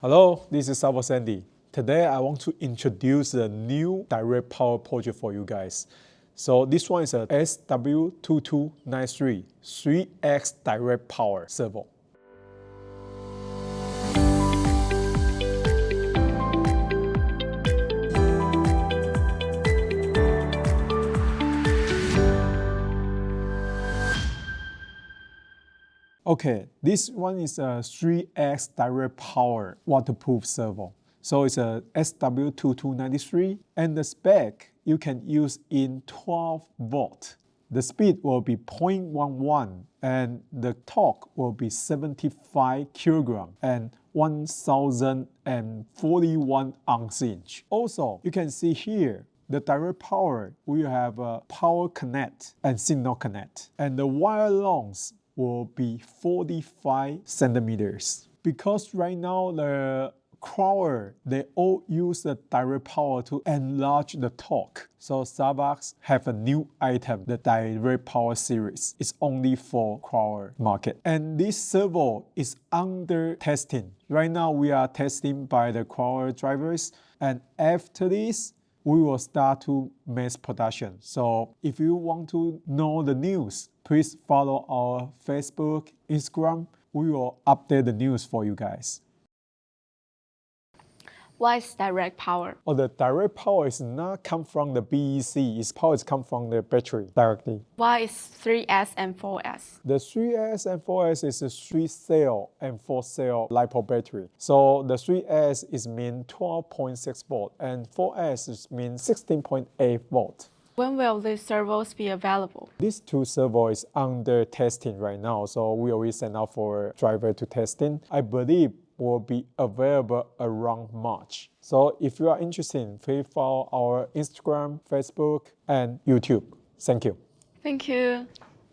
Hello, this is SAVOX Andy. Today I want to introduce a new direct power project for you guys. So this one is a SW-2293 3X Direct Power servo. Okay, this one is a 3X Direct Power waterproof servo. So it's a SW-2293 and the spec you can use in 12 volt. The speed will be 0.11 and the torque will be 75 kilogram and 1041 ounce-inch. Also, you can see here the direct power will have a power connect and signal connect, and the wire longs will be 45 centimeters. Because right now the crawler, they all use the direct power to enlarge the torque. So SAVOX have a new item, the direct power series. It's only for crawler market. And this servo is under testing. Right now we are testing by the crawler drivers, and after this, we will start to mass production. So if you want to know the news, please follow our Facebook, Instagram. We will update the news for you guys. Why is direct power? Oh, the direct power is not come from the BEC. Its power is come from the battery directly. Why is 3S and 4S? The 3S and 4S is a 3-cell and 4-cell LiPo battery. So the 3S is mean 12.6 volt and 4S is mean 16.8 volt. When will these servos be available? These two servos is under testing right now, so we already send out for driver to testing. I believe will be available around March. So if you are interested, please follow our Instagram, Facebook, and YouTube. Thank you. Thank you.